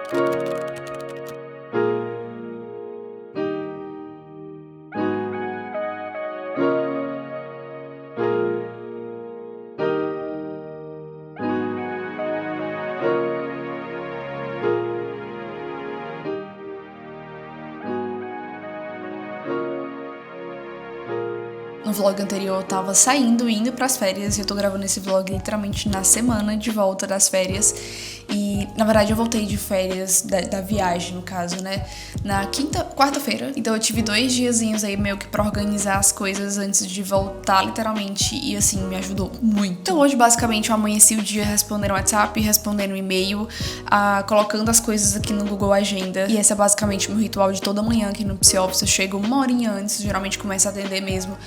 No vlog anterior eu tava saindo, indo pras férias, e eu tô gravando esse vlog literalmente na semana de volta das férias. E, na verdade, eu voltei de férias da viagem, no caso, né? Na quarta-feira. Então eu tive 2 diazinhos aí meio que pra organizar as coisas antes de voltar, literalmente. E, assim, me ajudou muito. Então hoje, basicamente, eu amanheci o dia respondendo WhatsApp, respondendo e-mail, colocando as coisas aqui no Google Agenda. E esse é basicamente o meu ritual de toda manhã aqui no Psy Office. Eu chego 1 horinha antes, geralmente começo a atender mesmo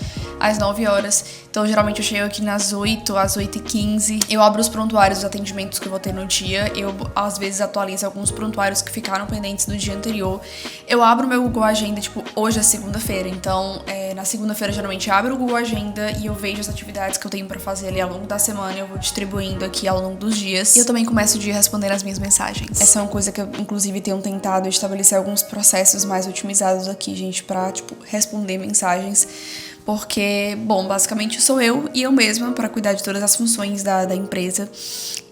às 9 horas. Então, geralmente eu chego aqui nas 8, às 8h15. Eu abro os prontuários dos atendimentos que eu vou ter no dia. Eu, às vezes, atualizo alguns prontuários que ficaram pendentes do dia anterior. Eu abro o meu Google Agenda, tipo, hoje é segunda-feira. Então, na segunda-feira, geralmente, eu abro o Google Agenda e eu vejo as atividades que eu tenho pra fazer ali ao longo da semana. Eu vou distribuindo aqui ao longo dos dias. E eu também começo o dia respondendo as minhas mensagens. Essa é uma coisa que eu, inclusive, tenho tentado estabelecer alguns processos mais otimizados aqui, gente, pra, tipo, responder mensagens. Porque, bom, basicamente sou eu e eu mesma para cuidar de todas as funções da empresa,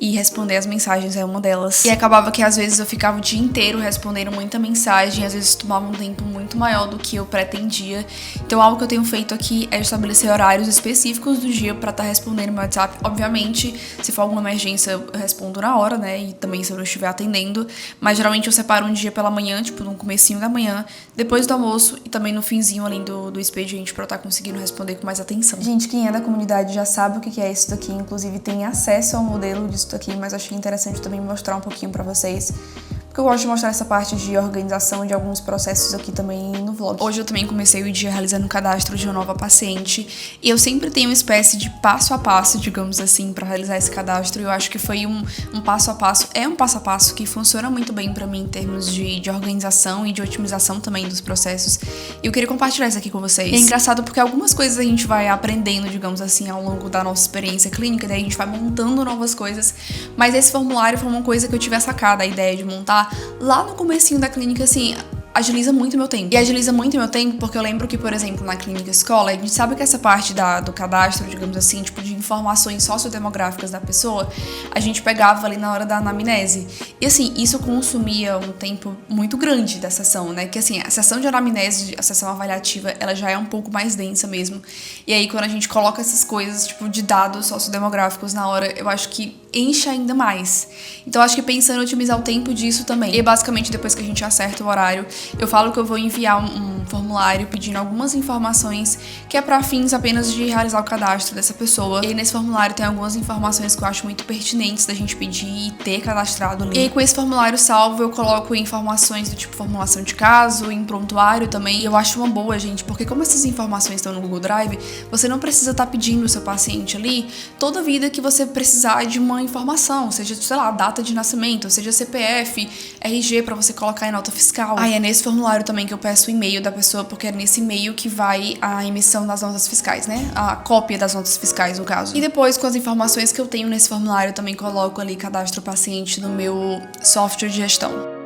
e responder as mensagens é uma delas. E acabava que às vezes eu ficava o dia inteiro respondendo muita mensagem, às vezes tomava um tempo muito maior do que eu pretendia. Então algo que eu tenho feito aqui é estabelecer horários específicos do dia para estar respondendo meu WhatsApp. Obviamente, se for alguma emergência, eu respondo na hora, né? E também se eu não estiver atendendo. Mas geralmente eu separo um dia pela manhã, tipo no comecinho da manhã, depois do almoço e também no finzinho, além do expediente, pra eu estar conseguindo responder com mais atenção. Gente, quem é da comunidade já sabe o que é isso daqui, inclusive tem acesso ao modelo disso daqui, mas achei interessante também mostrar um pouquinho pra vocês, porque eu gosto de mostrar essa parte de organização de alguns processos aqui também no vlog. Hoje eu também comecei o dia realizando o cadastro de uma nova paciente, e eu sempre tenho uma espécie de passo a passo, digamos assim, pra realizar esse cadastro. Eu acho que foi um passo a passo que funciona muito bem pra mim em termos de organização e de otimização também dos processos. E eu queria compartilhar isso aqui com vocês. E é engraçado porque algumas coisas a gente vai aprendendo, digamos assim, ao longo da nossa experiência clínica, daí a gente vai montando novas coisas, mas esse formulário foi uma coisa que eu tive a sacada, a ideia de montar lá no comecinho da clínica, assim, agiliza muito meu tempo. E agiliza muito meu tempo porque eu lembro que, por exemplo, na clínica escola, a gente sabe que essa parte do cadastro, digamos assim, tipo, de informações sociodemográficas da pessoa, a gente pegava ali na hora da anamnese. E, assim, isso consumia um tempo muito grande da sessão, né? Que, assim, a sessão de anamnese, a sessão avaliativa, ela já é um pouco mais densa mesmo. E aí, quando a gente coloca essas coisas, tipo, de dados sociodemográficos na hora, eu acho que enche ainda mais. Então, acho que pensando em otimizar o tempo disso também. E, basicamente, depois que a gente acerta o horário, eu falo que eu vou enviar um formulário pedindo algumas informações que é para fins apenas de realizar o cadastro dessa pessoa. E nesse formulário tem algumas informações que eu acho muito pertinentes da gente pedir e ter cadastrado ali. E aí, com esse formulário salvo, eu coloco informações do tipo formulação de caso, em prontuário também. E eu acho uma boa, gente, porque como essas informações estão no Google Drive, você não precisa estar pedindo o seu paciente ali toda vida que você precisar de uma informação, seja, sei lá, data de nascimento, seja CPF, RG para você colocar em nota fiscal. Aí é nesse formulário também que eu peço o e-mail da pessoa, porque é nesse e-mail que vai a emissão das notas fiscais, né? A cópia das notas fiscais, no caso. E depois, com as informações que eu tenho nesse formulário, eu também coloco ali cadastro paciente no meu software de gestão.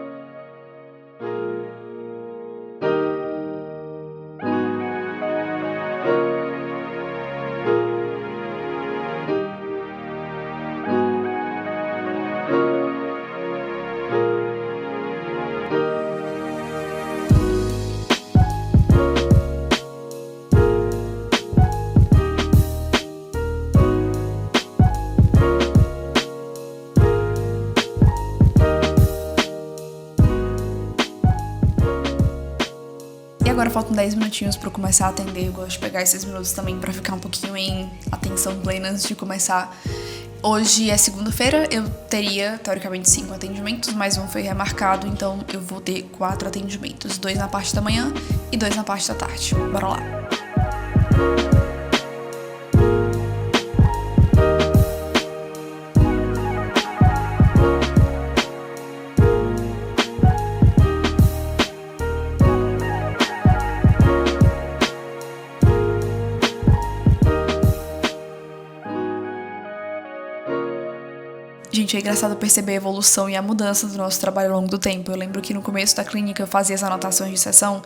Agora faltam 10 minutinhos pra eu começar a atender. Eu gosto de pegar esses minutos também pra ficar um pouquinho em atenção plena antes de começar. Hoje é segunda-feira, eu teria, teoricamente, 5 atendimentos, mas um foi remarcado, então eu vou ter 4 atendimentos. 2 na parte da manhã e 2 na parte da tarde. Bora lá. Gente, gente, é engraçado perceber a evolução e a mudança do nosso trabalho ao longo do tempo. Eu lembro que no começo da clínica eu fazia as anotações de sessão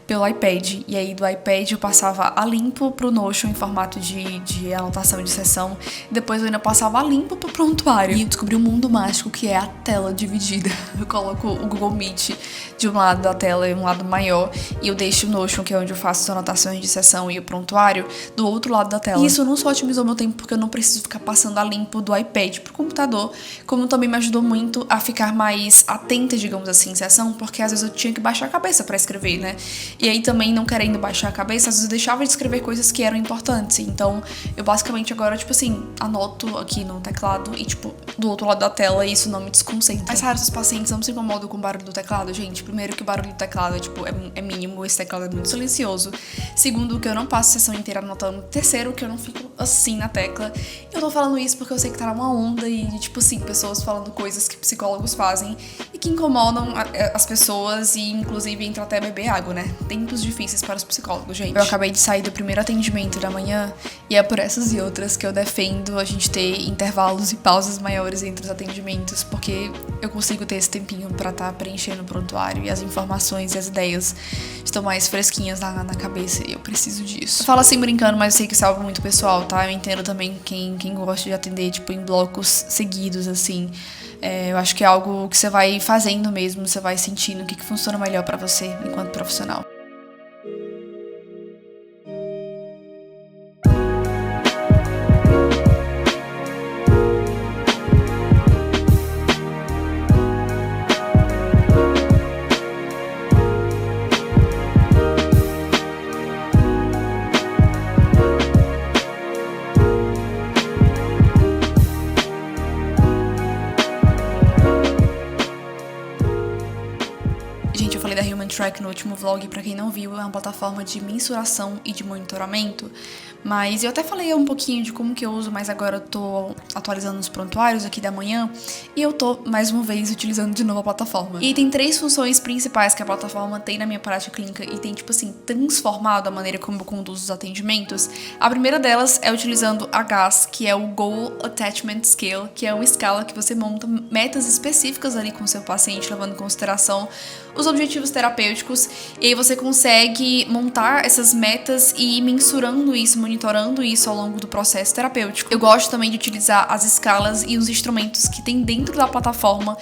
pelo iPad, e aí do iPad eu passava a limpo pro Notion em formato de anotação de sessão, e depois eu ainda passava a limpo pro prontuário. E eu descobri um mundo mágico que é a tela dividida. Eu coloco o Google Meet de um lado da tela e um lado maior, e eu deixo o Notion, que é onde eu faço as anotações de sessão, e o prontuário do outro lado da tela. E isso não só otimizou meu tempo, porque eu não preciso ficar passando a limpo do iPad pro computador, como também me ajudou muito a ficar mais atenta, digamos assim, em sessão, porque às vezes eu tinha que baixar a cabeça pra escrever, né? E aí também, não querendo baixar a cabeça, às vezes eu deixava de escrever coisas que eram importantes. Então, eu basicamente agora, tipo assim, anoto aqui no teclado e, tipo, do outro lado da tela, e isso não me desconcentra. Mas, claro, os pacientes não se incomodam com o barulho do teclado, gente. Primeiro que o barulho do teclado, tipo, é mínimo, esse teclado é muito silencioso. Segundo, que eu não passo a sessão inteira anotando. Terceiro, que eu não fico assim na tecla. Eu tô falando isso porque eu sei que tá numa onda e, tipo assim, pessoas falando coisas que psicólogos fazem e que incomodam as pessoas, e inclusive entra até beber água, né? Tempos difíceis para os psicólogos, gente. Eu acabei de sair do primeiro atendimento da manhã, e é por essas e outras que eu defendo a gente ter intervalos e pausas maiores entre os atendimentos, porque eu consigo ter esse tempinho pra estar preenchendo o prontuário, e as informações e as ideias estão mais fresquinhas na cabeça, e eu preciso disso. Eu falo assim brincando, mas eu sei que isso é algo muito pessoal, tá? Eu entendo também quem gosta de atender, tipo, em blocos seguidos, assim. Eu acho que é algo que você vai fazendo mesmo, você vai sentindo o que funciona melhor pra você enquanto profissional. Gente, eu falei da Human Track no último vlog, pra quem não viu, é uma plataforma de mensuração e de monitoramento, mas eu até falei um pouquinho de como que eu uso, mas agora eu tô atualizando os prontuários aqui da manhã, e eu tô, mais uma vez, utilizando de novo a plataforma. E tem 3 funções principais que a plataforma tem na minha prática clínica, e tem, tipo assim, transformado a maneira como eu conduzo os atendimentos. A primeira delas é utilizando a GAS, que é o Goal Attachment Scale, que é uma escala que você monta metas específicas ali com o seu paciente, levando em consideração os objetivos terapêuticos, e aí você consegue montar essas metas e ir mensurando isso, monitorando isso ao longo do processo terapêutico. Eu gosto também de utilizar as escalas e os instrumentos que tem dentro da plataforma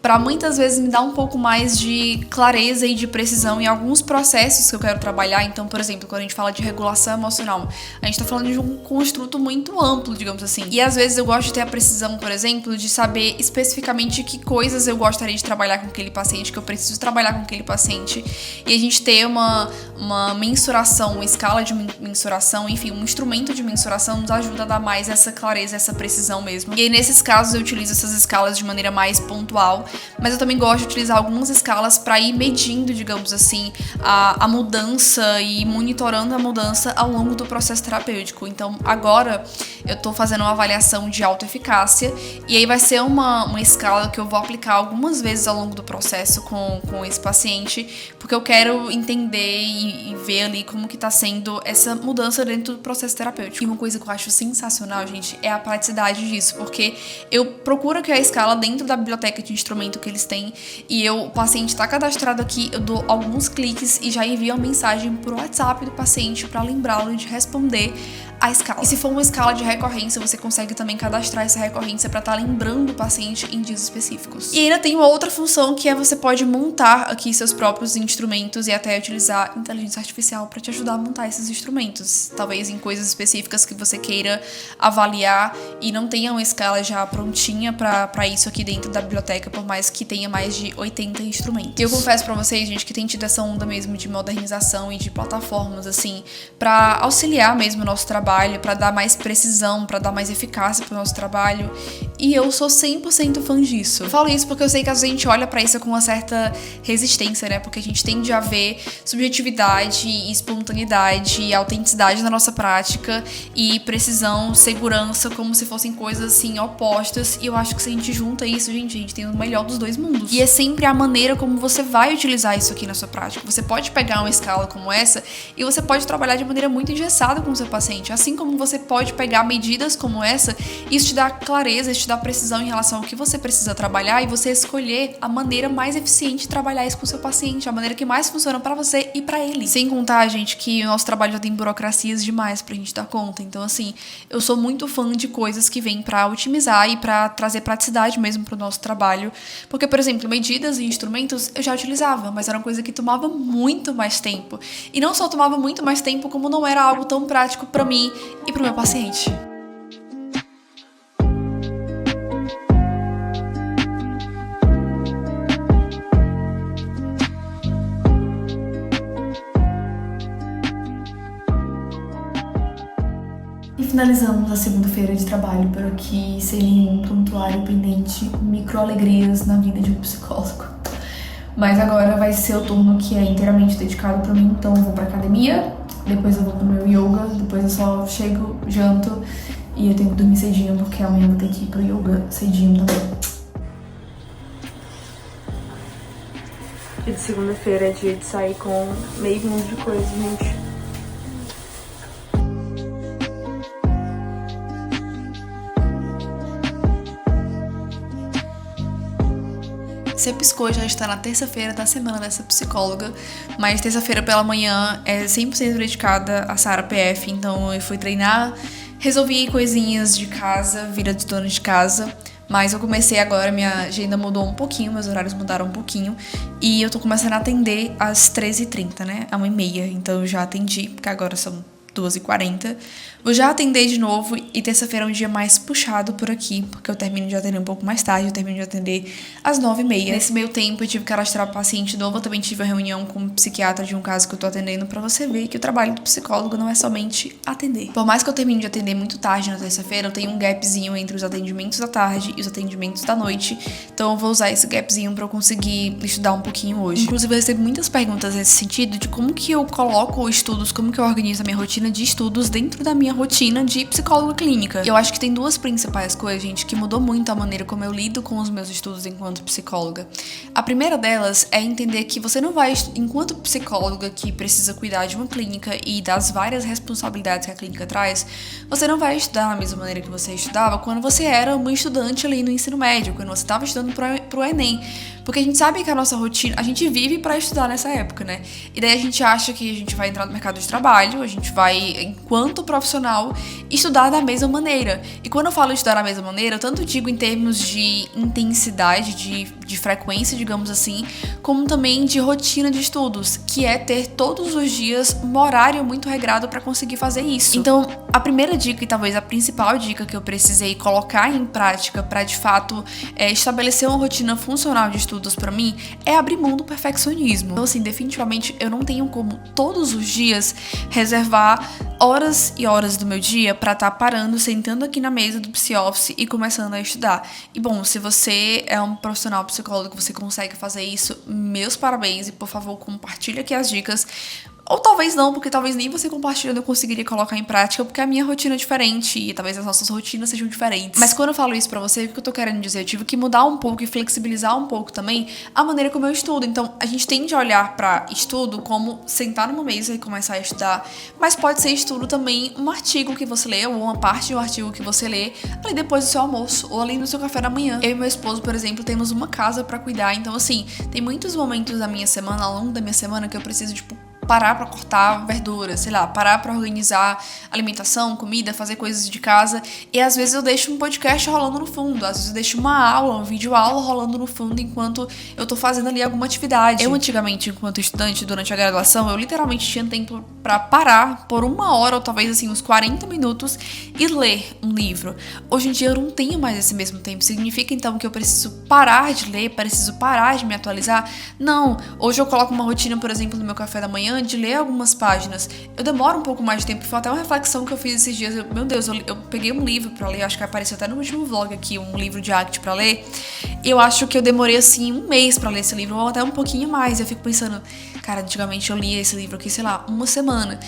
para muitas vezes me dar um pouco mais de clareza e de precisão em alguns processos que eu quero trabalhar. Então, por exemplo, quando a gente fala de regulação emocional, a gente tá falando de um construto muito amplo, digamos assim. E às vezes eu gosto de ter a precisão, por exemplo, de saber especificamente que coisas eu gostaria de trabalhar com aquele paciente, que eu preciso trabalhar com aquele paciente. E a gente ter uma mensuração, uma escala de mensuração, enfim, um instrumento de mensuração nos ajuda a dar mais essa clareza, essa precisão mesmo. E aí, nesses casos, eu utilizo essas escalas de maneira mais pontual, mas eu também gosto de utilizar algumas escalas para ir medindo, digamos assim, a mudança e monitorando a mudança ao longo do processo terapêutico. Então, agora eu tô fazendo uma avaliação de autoeficácia, e aí vai ser uma escala que eu vou aplicar algumas vezes ao longo do processo com esse paciente, porque eu quero entender e ver ali como que tá sendo essa mudança dentro do processo terapêutico. E uma coisa que eu acho sensacional, gente, é a praticidade disso, porque eu procuro que a escala dentro da biblioteca de instrumento que eles têm, e o paciente tá cadastrado aqui, eu dou alguns cliques e já envio uma mensagem pro WhatsApp do paciente para lembrá-lo de responder a escala. E se for uma escala de recorrência, você consegue também cadastrar essa recorrência para estar lembrando o paciente em dias específicos. E ainda tem uma outra função, que é você pode montar aqui seus próprios instrumentos e até utilizar inteligência artificial para te ajudar a montar esses instrumentos. Talvez em coisas específicas que você queira avaliar e não tenha uma escala já prontinha para isso aqui dentro da biblioteca, por mais que tenha mais de 80 instrumentos. E eu confesso para vocês, gente, que tem tido essa onda mesmo de modernização e de plataformas, assim, para auxiliar mesmo o nosso trabalho, para dar mais precisão, para dar mais eficácia pro nosso trabalho, e eu sou 100% fã disso. Eu falo isso porque eu sei que a gente olha para isso com uma certa resistência, né? Porque a gente tende a ver subjetividade, espontaneidade e autenticidade na nossa prática, e precisão, segurança, como se fossem coisas assim opostas, e eu acho que se a gente junta isso, gente, a gente tem o melhor dos dois mundos. E é sempre a maneira como você vai utilizar isso aqui na sua prática. Você pode pegar uma escala como essa e você pode trabalhar de maneira muito engessada com o seu paciente. Assim como você pode pegar medidas como essa, isso te dá clareza, isso te dá precisão em relação ao que você precisa trabalhar e você escolher a maneira mais eficiente de trabalhar isso com o seu paciente, a maneira que mais funciona pra você e pra ele. Sem contar, gente, que o nosso trabalho já tem burocracias demais pra gente dar conta. Então, assim, eu sou muito fã de coisas que vêm pra otimizar e pra trazer praticidade mesmo pro nosso trabalho. Porque, por exemplo, medidas e instrumentos eu já utilizava, mas era uma coisa que tomava muito mais tempo. E não só tomava muito mais tempo, como não era algo tão prático pra mim e pro meu paciente. E finalizamos a segunda-feira de trabalho por aqui, sem nenhum prontuário pendente, micro-alegrias na vida de um psicólogo. Mas agora vai ser o turno que é inteiramente dedicado pra mim, então eu vou pra academia, depois eu vou pro meu yoga, depois eu só chego, janto e eu tenho que dormir cedinho porque amanhã eu vou ter que ir pro yoga cedinho também. E de segunda-feira é dia de sair com meio mundo de coisa, gente. Você piscou, já está na terça-feira da semana dessa psicóloga, mas terça-feira pela manhã é 100% dedicada a Sara PF, então eu fui treinar, resolvi coisinhas de casa, vida de dona de casa, mas eu comecei agora, minha agenda mudou um pouquinho, meus horários mudaram um pouquinho, e eu tô começando a atender às 13h30, né, à 1h30, então eu já atendi, porque agora são 2h40. Vou já atender de novo e terça-feira é um dia mais puxado por aqui, porque eu termino de atender um pouco mais tarde, eu termino de atender às 9h30. Nesse meio tempo eu tive que cadastrar paciente novo, eu também tive uma reunião com um psiquiatra de um caso que eu tô atendendo pra você ver que o trabalho do psicólogo não é somente atender. Por mais que eu termine de atender muito tarde na terça-feira, eu tenho um gapzinho entre os atendimentos da tarde e os atendimentos da noite, então eu vou usar esse gapzinho pra eu conseguir estudar um pouquinho hoje. Inclusive eu recebo muitas perguntas nesse sentido de como que eu coloco estudos, como que eu organizo a minha rotina de estudos dentro da minha rotina de psicóloga clínica. Eu acho que tem duas principais coisas, gente, que mudou muito a maneira como eu lido com os meus estudos enquanto psicóloga. A primeira delas é entender que você não vai, enquanto psicóloga que precisa cuidar de uma clínica e das várias responsabilidades que a clínica traz, você não vai estudar da mesma maneira que você estudava quando você era uma estudante ali no ensino médio, quando você estava estudando pro Enem. Porque a gente sabe que a nossa rotina, a gente vive pra estudar nessa época, né? E daí a gente acha que a gente vai entrar no mercado de trabalho, a gente vai, enquanto profissional, estudar da mesma maneira. E quando eu falo estudar da mesma maneira, eu tanto digo em termos de intensidade, de frequência, digamos assim, como também de rotina de estudos, que é ter todos os dias um horário muito regrado pra conseguir fazer isso. Então, a primeira dica e talvez a principal dica que eu precisei colocar em prática pra de fato estabelecer uma rotina funcional de estudos pra mim é abrir mão do perfeccionismo. Então, assim, definitivamente eu não tenho como todos os dias reservar horas e horas do meu dia pra estar parando, sentando aqui na mesa do Psi-Office e começando a estudar. E bom, se você é um profissional psicólogo que você consegue fazer isso, meus parabéns e por favor compartilhe aqui as dicas. Ou talvez não, porque talvez nem você compartilhando eu conseguiria colocar em prática, porque a minha rotina é diferente e talvez as nossas rotinas sejam diferentes. Mas quando eu falo isso pra você, o que eu tô querendo dizer? Eu tive que mudar um pouco e flexibilizar um pouco também a maneira como eu estudo. Então, a gente tende a olhar pra estudo como sentar numa mesa e começar a estudar, mas pode ser estudo também um artigo que você lê, ou uma parte de um artigo que você lê, ali depois do seu almoço, ou ali no seu café da manhã. Eu e meu esposo, por exemplo, temos uma casa pra cuidar, então assim, tem muitos momentos da minha semana, ao longo da minha semana, que eu preciso, parar pra cortar verdura, sei lá, parar pra organizar alimentação, comida, fazer coisas de casa. E às vezes eu deixo um podcast rolando no fundo, às vezes eu deixo uma aula, um vídeo aula rolando no fundo enquanto eu tô fazendo ali alguma atividade. Eu antigamente, enquanto estudante, durante a graduação, eu literalmente tinha tempo pra parar por 1 hora ou talvez assim uns 40 minutos e ler um livro. Hoje em dia eu não tenho mais esse mesmo tempo. Significa então que eu preciso parar de ler, preciso parar de me atualizar? Não. Hoje eu coloco uma rotina, por exemplo, no meu café da manhã de ler algumas páginas. Eu demoro um pouco mais de tempo, foi até uma reflexão que eu fiz esses dias. Meu Deus, eu peguei um livro pra ler, acho que apareceu até no último vlog aqui, um livro de ACT pra ler. Eu acho que eu demorei assim 1 mês pra ler esse livro, ou até um pouquinho mais. Eu fico pensando, cara, antigamente eu lia esse livro aqui, sei lá, 1 semana.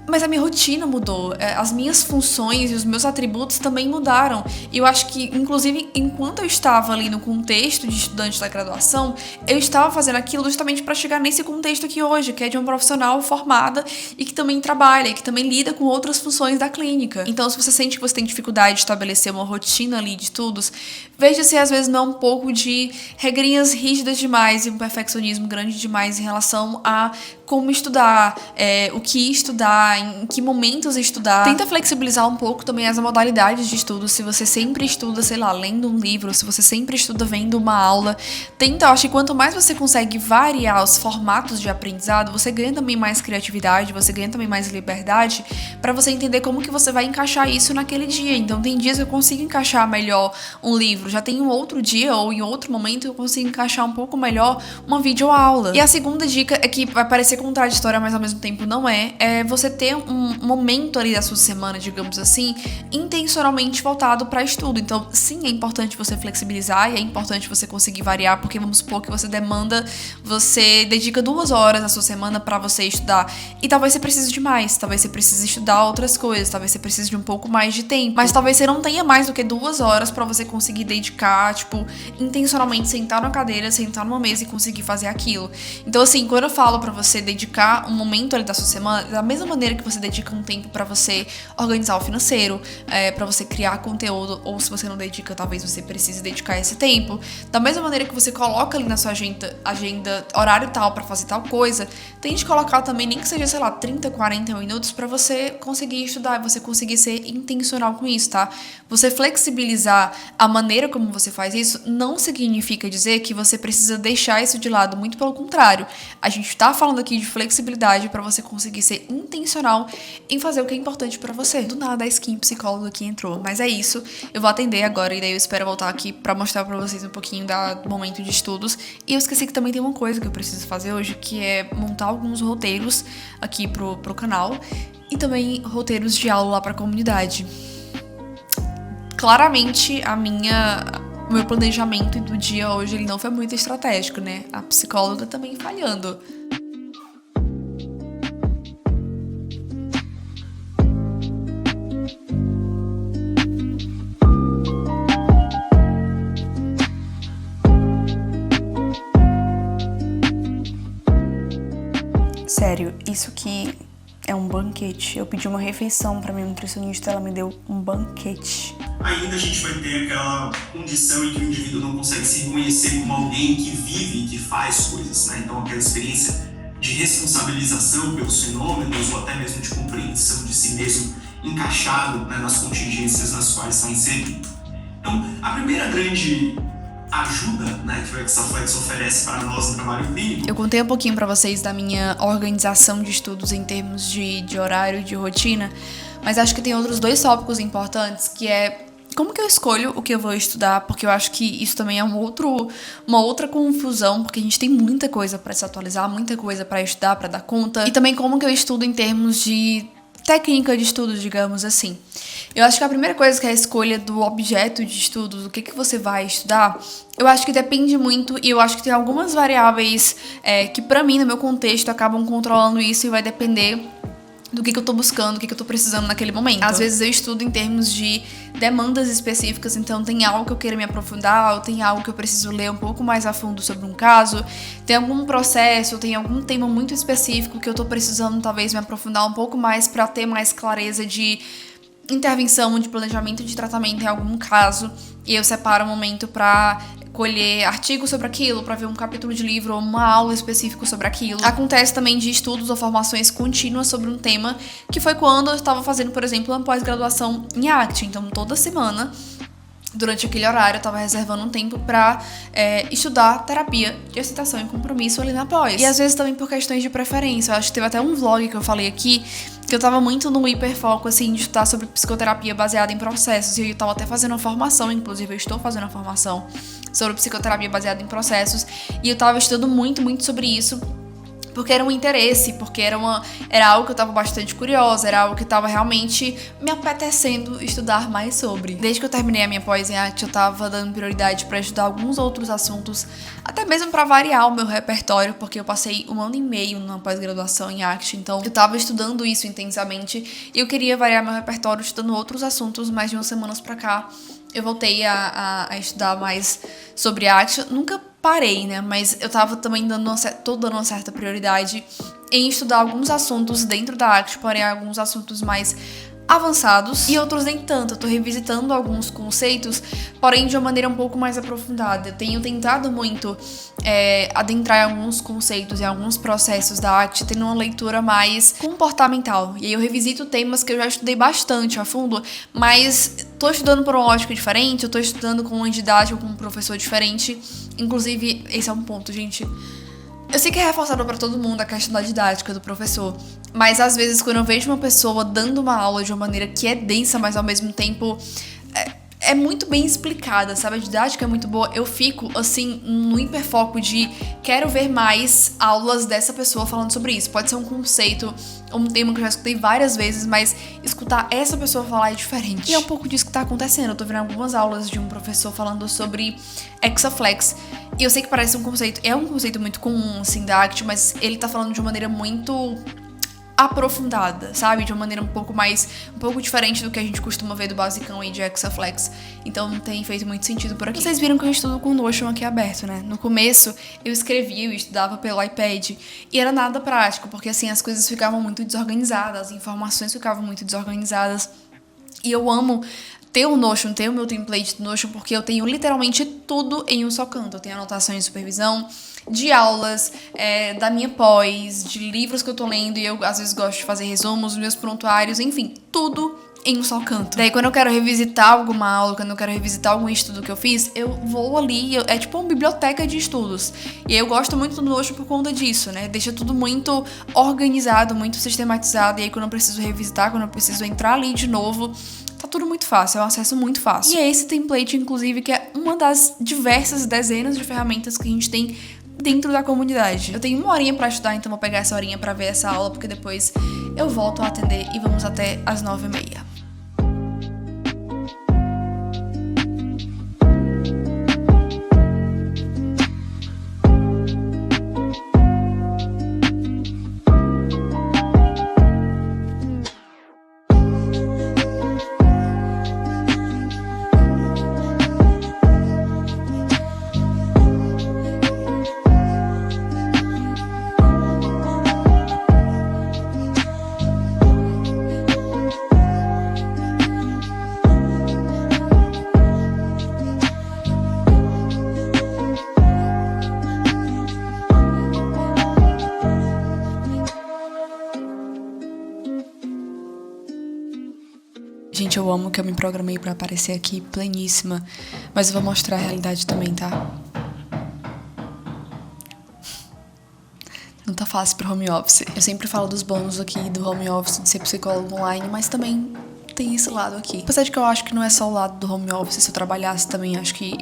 Mas a minha rotina mudou, as minhas funções e os meus atributos também mudaram. E eu acho que, inclusive, enquanto eu estava ali no contexto de estudante da graduação, eu estava fazendo aquilo justamente para chegar nesse contexto aqui hoje, que é de uma profissional formada e que também trabalha, e que também lida com outras funções da clínica. Então, se você sente que você tem dificuldade de estabelecer uma rotina ali de estudos, veja se às vezes não é um pouco de regrinhas rígidas demais e um perfeccionismo grande demais em relação a como estudar, o que estudar, em que momentos estudar. Tenta flexibilizar um pouco também as modalidades de estudo. Se você sempre estuda, sei lá, lendo um livro, se você sempre estuda vendo uma aula, eu acho que quanto mais você consegue variar os formatos de aprendizado, você ganha também mais criatividade, você ganha também mais liberdade para você entender como que você vai encaixar isso naquele dia. Então tem dias que eu consigo encaixar melhor um livro, já tem um outro dia ou em outro momento eu consigo encaixar um pouco melhor uma videoaula. E a segunda dica é que vai parecer contraditória, mas ao mesmo tempo não é você ter um momento ali da sua semana, digamos assim, intencionalmente voltado para estudo. Então, sim, é importante você flexibilizar e é importante você conseguir variar, porque vamos supor que você dedica 2 horas na sua semana para você estudar e talvez você precise de mais, talvez você precise estudar outras coisas, talvez você precise de um pouco mais de tempo, mas talvez você não tenha mais do que 2 horas para você conseguir dedicar, intencionalmente sentar na cadeira, sentar numa mesa e conseguir fazer aquilo. Então, assim, quando eu falo para você dedicar um momento ali da sua semana, da mesma maneira que você dedica um tempo pra você organizar o financeiro, pra você criar conteúdo, ou se você não dedica, talvez você precise dedicar esse tempo. Da mesma maneira que você coloca ali na sua agenda horário tal pra fazer tal coisa, tente colocar também, nem que seja, sei lá, 30, 40 minutos pra você conseguir estudar, você conseguir ser intencional com isso, tá? Você flexibilizar a maneira como você faz isso não significa dizer que você precisa deixar isso de lado, muito pelo contrário. A gente tá falando aqui de flexibilidade pra você conseguir ser intencional em fazer o que é importante pra você. Do nada a skin psicóloga aqui entrou, mas é isso. Eu vou atender agora e daí eu espero voltar aqui pra mostrar pra vocês um pouquinho do momento de estudos. E eu esqueci que também tem uma coisa que eu preciso fazer hoje, que é montar alguns roteiros aqui pro canal e também roteiros de aula lá pra comunidade. Claramente o meu planejamento do dia hoje ele não foi muito estratégico, né? A psicóloga também falhando. Sério, isso aqui é um banquete. Eu pedi uma refeição pra minha nutricionista, ela me deu um banquete. Ainda a gente vai ter aquela condição em que o indivíduo não consegue se reconhecer como alguém que vive e que faz coisas, né? Então aquela experiência de responsabilização pelos fenômenos ou até mesmo de compreensão de si mesmo encaixado, né, nas contingências nas quais está inserido. Então a primeira grande ajuda, né, que o Exaflex oferece para nós no trabalho clínico. Eu contei um pouquinho para vocês da minha organização de estudos em termos de horário, de rotina, mas acho que tem outros 2 tópicos importantes, que é como que eu escolho o que eu vou estudar, porque eu acho que isso também é uma outra confusão, porque a gente tem muita coisa para se atualizar, muita coisa para estudar, para dar conta, e também como que eu estudo em termos de técnica de estudo, digamos assim. Eu acho que a primeira coisa que é a escolha do objeto de estudo, do que você vai estudar, eu acho que depende muito e eu acho que tem algumas variáveis que pra mim, no meu contexto, acabam controlando isso e vai depender do que eu tô buscando, do que eu tô precisando naquele momento. Às vezes eu estudo em termos de demandas específicas, então tem algo que eu queira me aprofundar, ou tem algo que eu preciso ler um pouco mais a fundo sobre um caso, tem algum processo, tem algum tema muito específico que eu tô precisando talvez me aprofundar um pouco mais pra ter mais clareza de intervenção, de planejamento de tratamento em algum caso, e eu separo um momento pra colher artigos sobre aquilo, para ver um capítulo de livro ou uma aula específica sobre aquilo. Acontece também de estudos ou formações contínuas sobre um tema, que foi quando eu estava fazendo, por exemplo, uma pós-graduação em arte. Então, toda semana, durante aquele horário, eu estava reservando um tempo para estudar terapia de excitação e compromisso ali na pós. E às vezes também por questões de preferência. Eu acho que teve até um vlog que eu falei aqui, que eu tava muito no hiperfoco, assim, de estudar sobre psicoterapia baseada em processos. E eu tava até fazendo uma formação, inclusive eu estou fazendo uma formação sobre psicoterapia baseada em processos. E eu tava estudando muito, muito sobre isso, porque era um interesse, porque era algo que eu tava bastante curiosa, era algo que tava realmente me apetecendo estudar mais sobre. Desde que eu terminei a minha pós em arte, eu tava dando prioridade pra estudar alguns outros assuntos, até mesmo pra variar o meu repertório, porque eu passei 1 ano e meio numa pós-graduação em arte, então eu tava estudando isso intensamente e eu queria variar meu repertório estudando outros assuntos. Mais de umas semanas pra cá eu voltei a estudar mais sobre arte. Nunca parei, né? Mas eu tava também tô dando uma certa prioridade em estudar alguns assuntos dentro da arte, porém alguns assuntos mais avançados e outros nem tanto. Eu tô revisitando alguns conceitos, porém de uma maneira um pouco mais aprofundada. Eu tenho tentado muito adentrar em alguns conceitos e alguns processos da arte, tendo uma leitura mais comportamental. E aí eu revisito temas que eu já estudei bastante a fundo, mas tô estudando por uma ótica diferente, eu tô estudando com uma didática, com um professor diferente. Inclusive, esse é um ponto, gente. Eu sei que é reforçado pra todo mundo a questão da didática do professor, mas às vezes quando eu vejo uma pessoa dando uma aula de uma maneira que é densa, mas ao mesmo tempo é muito bem explicada, sabe? A didática é muito boa. Eu fico, assim, no hiperfoco de quero ver mais aulas dessa pessoa falando sobre isso. Pode ser um conceito, um tema que eu já escutei várias vezes, mas escutar essa pessoa falar é diferente. E é um pouco disso que tá acontecendo. Eu tô vendo algumas aulas de um professor falando sobre Exaflex. E eu sei que parece um conceito, é um conceito muito comum, assim, da arte, mas ele tá falando de uma maneira muito aprofundada, sabe? De uma maneira um pouco diferente do que a gente costuma ver do basicão aí de Exaflex. Então não tem feito muito sentido por aqui. Vocês viram que eu estudo com o Notion aqui aberto, né? No começo eu escrevia, eu estudava pelo iPad e era nada prático, porque assim as coisas ficavam muito desorganizadas, as informações ficavam muito desorganizadas. E eu amo ter o Notion, ter o meu template do Notion, porque eu tenho literalmente tudo em um só canto. Eu tenho anotações de supervisão, de aulas, da minha pós, de livros que eu tô lendo, e eu às vezes gosto de fazer resumos, meus prontuários, enfim, tudo em um só canto. Daí quando eu quero revisitar alguma aula, quando eu quero revisitar algum estudo que eu fiz, eu vou ali, é tipo uma biblioteca de estudos. E aí eu gosto muito do Notion por conta disso, né? Deixa tudo muito organizado, muito sistematizado, e aí quando eu preciso revisitar, quando eu preciso entrar ali de novo, tá tudo muito fácil, é um acesso muito fácil. E é esse template, inclusive, que é uma das diversas dezenas de ferramentas que a gente tem dentro da comunidade. Eu tenho 1 horinha pra estudar, então vou pegar essa horinha pra ver essa aula, porque depois eu volto a atender e vamos até as 9h30. Gente, eu amo que eu me programei pra aparecer aqui pleníssima, mas eu vou mostrar a realidade também, tá? Não tá fácil pro home office. Eu sempre falo dos bônus aqui do home office, de ser psicólogo online, mas também tem esse lado aqui. Apesar de que eu acho que não é só o lado do home office, se eu trabalhasse também, acho que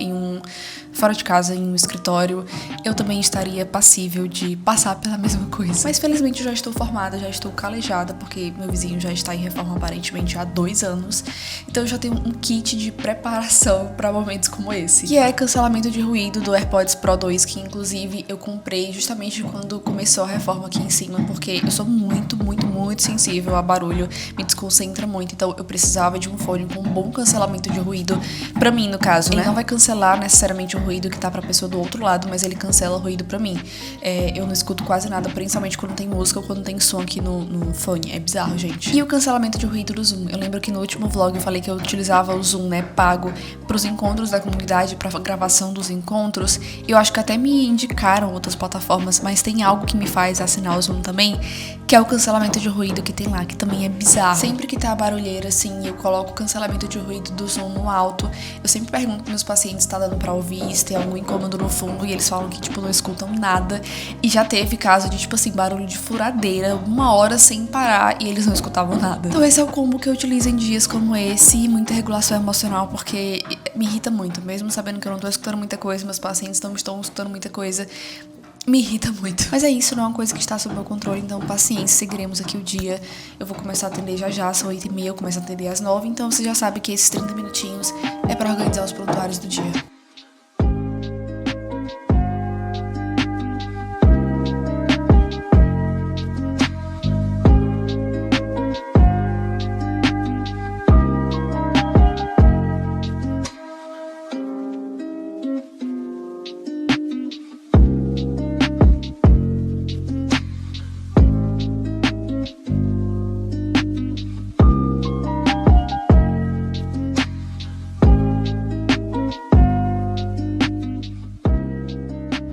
fora de casa, em um escritório, eu também estaria passível de passar pela mesma coisa. Mas felizmente eu já estou formada, já estou calejada, porque meu vizinho já está em reforma aparentemente há 2 anos, então eu já tenho um kit de preparação para momentos como esse, que é cancelamento de ruído do AirPods Pro 2, que inclusive eu comprei justamente quando começou a reforma aqui em cima, porque eu sou muito sensível a barulho, me desconcentra muito, então eu precisava de um fone com um bom cancelamento de ruído, pra mim no caso, né? Ele não vai cancelar necessariamente o ruído que tá pra pessoa do outro lado, mas ele cancela o ruído pra mim. Eu não escuto quase nada, principalmente quando tem música ou quando tem som aqui no fone. É bizarro, gente. E o cancelamento de ruído do Zoom. Eu lembro que no último vlog eu falei que eu utilizava o Zoom, né, pago, pros encontros da comunidade, pra gravação dos encontros. E eu acho que até me indicaram outras plataformas, mas tem algo que me faz assinar o Zoom também, que é o cancelamento de ruído que tem lá, que também é bizarro. Sempre que tá a barulheira, assim, eu coloco o cancelamento de ruído do som no alto. Eu sempre pergunto pros meus pacientes se tá dando pra ouvir, se tem algum incômodo no fundo, e eles falam que, tipo, não escutam nada. E já teve caso de, tipo assim, barulho de furadeira, 1 hora sem parar, e eles não escutavam nada. Então esse é o combo que eu utilizo em dias como esse, e muita regulação emocional, porque me irrita muito, mesmo sabendo que eu não tô escutando muita coisa, meus pacientes não estão escutando muita coisa. me irrita muito. Mas é isso, não é uma coisa que está sob meu controle, então paciência, seguiremos aqui o dia. Eu vou começar a atender já, são 8h30, eu começo a atender às 9h, então você já sabe que esses 30 minutinhos é pra organizar os prontuários do dia.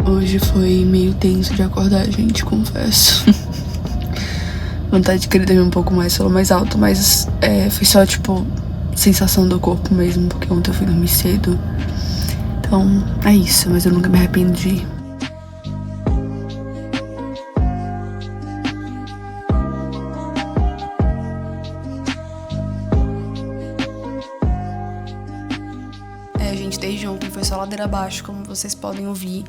Hoje foi meio tenso de acordar, gente, confesso. Vontade de querer dormir um pouco mais, falar mais alto, mas foi só, tipo, sensação do corpo mesmo, porque ontem eu fui dormir cedo. Então, é isso, mas eu nunca me arrependo de ir. Gente, desde ontem foi só ladeira abaixo, como vocês podem ouvir.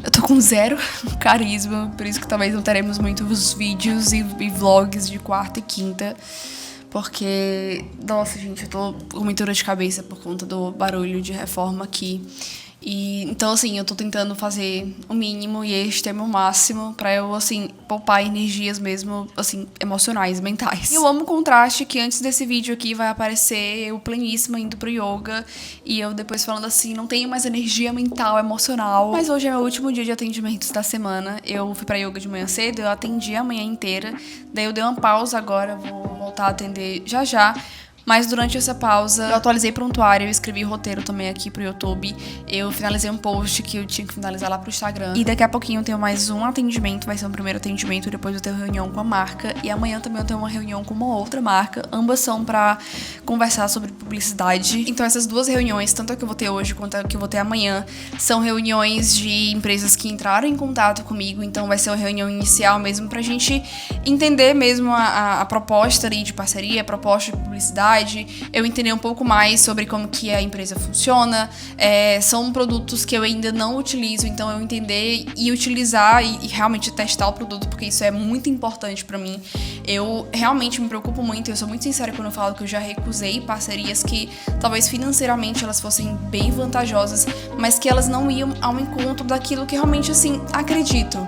Eu tô com zero carisma, por isso que talvez não teremos muitos vídeos e vlogs de quarta e quinta. Porque, nossa, gente, eu tô com muita dor de cabeça por conta do barulho de reforma aqui. E, então, assim, eu tô tentando fazer o mínimo e este é meu máximo pra eu, assim, poupar energias mesmo, assim, emocionais, mentais. E eu amo o contraste que antes desse vídeo aqui vai aparecer eu pleníssima indo pro yoga e eu depois falando assim, não tenho mais energia mental, emocional. Mas hoje é meu último dia de atendimentos da semana. Eu fui pra yoga de manhã cedo, eu atendi a manhã inteira, daí eu dei uma pausa agora, vou voltar a atender já. Mas durante essa pausa, eu atualizei prontuário, eu escrevi roteiro também aqui pro YouTube. Eu finalizei um post que eu tinha que finalizar lá pro Instagram. E daqui a pouquinho eu tenho mais um atendimento, vai ser um primeiro atendimento, depois eu tenho reunião com a marca. E amanhã também eu tenho uma reunião com uma outra marca. Ambas são pra conversar sobre publicidade. Então essas duas reuniões, tanto a que eu vou ter hoje quanto a que eu vou ter amanhã, são reuniões de empresas que entraram em contato comigo. Então vai ser uma reunião inicial mesmo pra gente entender mesmo a proposta ali de parceria, a proposta de publicidade. Eu entender um pouco mais sobre como que a empresa funciona. São produtos que eu ainda não utilizo, então eu entender e utilizar e realmente testar o produto, porque isso é muito importante pra mim. Eu realmente me preocupo muito, eu sou muito sincera quando eu falo que eu já recusei parcerias que talvez financeiramente elas fossem bem vantajosas, mas que elas não iam ao encontro daquilo que realmente, assim, acredito.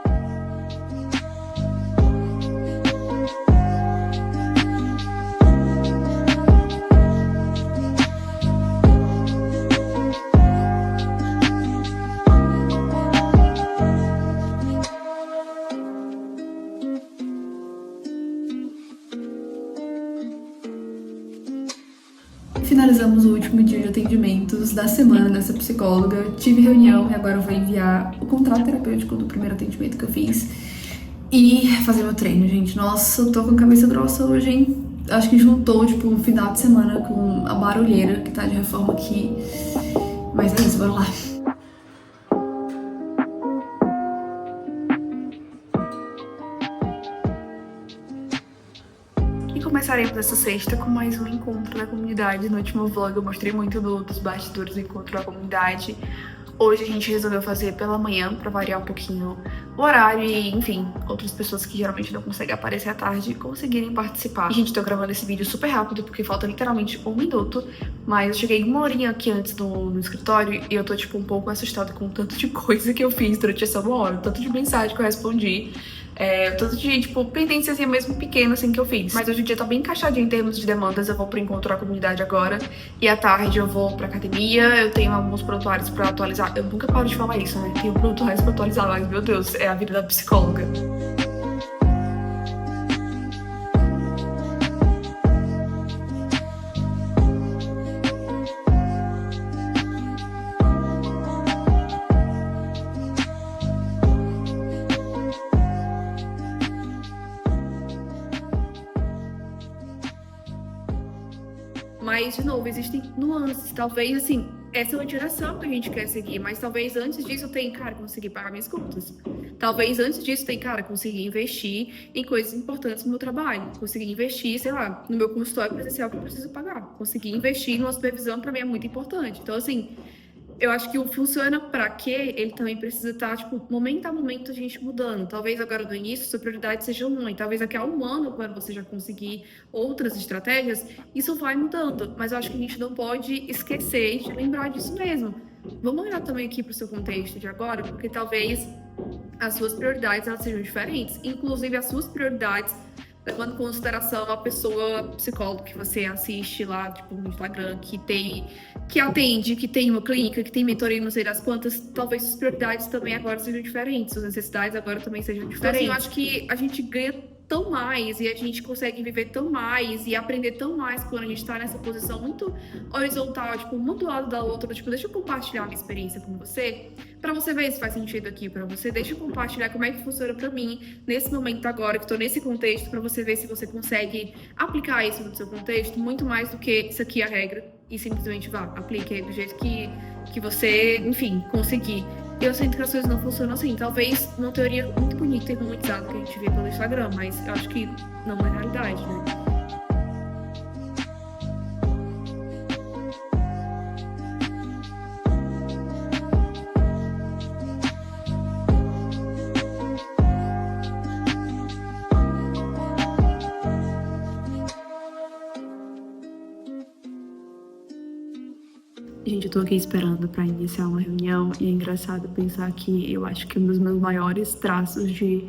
Finalizamos o último dia de atendimentos da semana dessa psicóloga. Tive reunião e agora eu vou enviar o contrato terapêutico do primeiro atendimento que eu fiz e fazer meu treino, gente. Nossa, eu tô com a cabeça grossa hoje, hein? Acho que juntou, tipo, um final de semana com a barulheira que tá de reforma aqui. Mas é isso, bora lá. Começaremos essa sexta com mais um encontro da comunidade. No último vlog eu mostrei muito dos bastidores do encontro da comunidade. Hoje a gente resolveu fazer pela manhã, pra variar um pouquinho o horário e, enfim, outras pessoas que geralmente não conseguem aparecer à tarde conseguirem participar. E, gente, tô gravando esse vídeo super rápido porque falta literalmente 1 minuto, mas eu cheguei 1 horinha aqui antes no escritório e eu tô, tipo, um pouco assustada com o tanto de coisa que eu fiz durante essa 1 hora, o tanto de mensagem que eu respondi. Todo dia, tipo, pendências mesmo pequenas, assim, que eu fiz. Mas hoje o dia tá bem encaixadinho em termos de demandas. Eu vou pro encontro da comunidade agora. E à tarde eu vou pra academia. Eu tenho alguns prontuários pra atualizar. Eu nunca paro de falar isso, né? Tenho prontuários pra atualizar, mas, meu Deus, é a vida da psicóloga. Mas, de novo, existem nuances. Talvez, assim, essa é uma direção que a gente quer seguir, mas talvez antes disso eu tenha, cara, conseguir pagar minhas contas. Talvez antes disso eu tenha, cara, conseguir investir em coisas importantes no meu trabalho. Conseguir investir, sei lá, no meu consultório presencial que eu preciso pagar. Conseguir investir numa supervisão, pra mim, é muito importante. Então, assim, Eu acho que o funciona pra quê, ele também precisa estar, tipo, momento a momento a gente mudando. Talvez agora no início sua prioridade seja uma, e talvez daqui a um ano, quando você já conseguir outras estratégias, isso vai mudando. Mas eu acho que a gente não pode esquecer de lembrar disso mesmo. Vamos olhar também aqui pro seu contexto de agora, porque talvez as suas prioridades elas sejam diferentes. Inclusive as suas prioridades levando em consideração a pessoa psicóloga que você assiste lá, tipo, no Instagram, que atende, que tem uma clínica, que tem mentoria, não sei das quantas, talvez suas prioridades também agora sejam diferentes, suas necessidades agora também sejam diferentes. Então, assim, eu acho que a gente ganha tão mais e a gente consegue viver tão mais e aprender tão mais quando a gente tá nessa posição muito horizontal, tipo, um do lado da outra, tipo, deixa eu compartilhar minha experiência com você, pra você ver se faz sentido aqui pra você, deixa eu compartilhar como é que funciona pra mim nesse momento agora, que tô nesse contexto, pra você ver se você consegue aplicar isso no seu contexto, muito mais do que isso aqui é a regra e simplesmente vá, aplique aí do jeito que você, enfim, conseguir. Eu sinto que as coisas não funcionam assim. Talvez uma teoria muito bonita e romantizada que a gente vê pelo Instagram, mas eu acho que não é realidade, né? Gente, eu tô aqui esperando pra iniciar uma reunião e é engraçado pensar que eu acho que um dos meus maiores traços de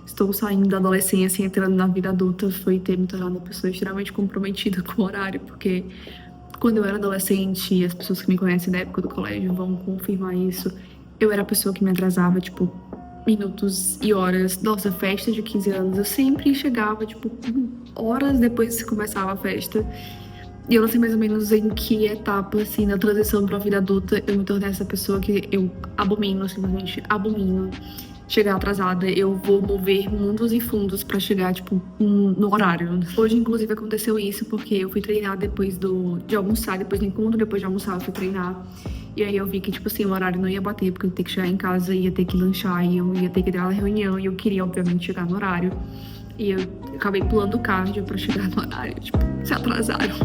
estou saindo da adolescência e entrando na vida adulta foi ter me tornado uma pessoa extremamente comprometida com o horário, porque quando eu era adolescente, e as pessoas que me conhecem da época do colégio vão confirmar isso, eu era a pessoa que me atrasava, tipo, minutos e horas. Nossa, festa de 15 anos, eu sempre chegava, tipo, horas depois que começava a festa. E eu não sei mais ou menos em que etapa, assim, na transição pra vida adulta, eu me tornei essa pessoa que eu abomino, simplesmente abomino chegar atrasada. Eu vou mover mundos e fundos pra chegar, tipo, no horário. Hoje, inclusive, aconteceu isso porque eu fui treinar depois de almoçar, depois do encontro, depois de almoçar eu fui treinar. E aí eu vi que, tipo assim, o horário não ia bater, porque eu ia ter que chegar em casa, ia ter que lanchar, e eu ia ter que dar a reunião, e eu queria, obviamente, chegar no horário. E eu acabei pulando o cardio pra chegar no horário, tipo, se atrasaram.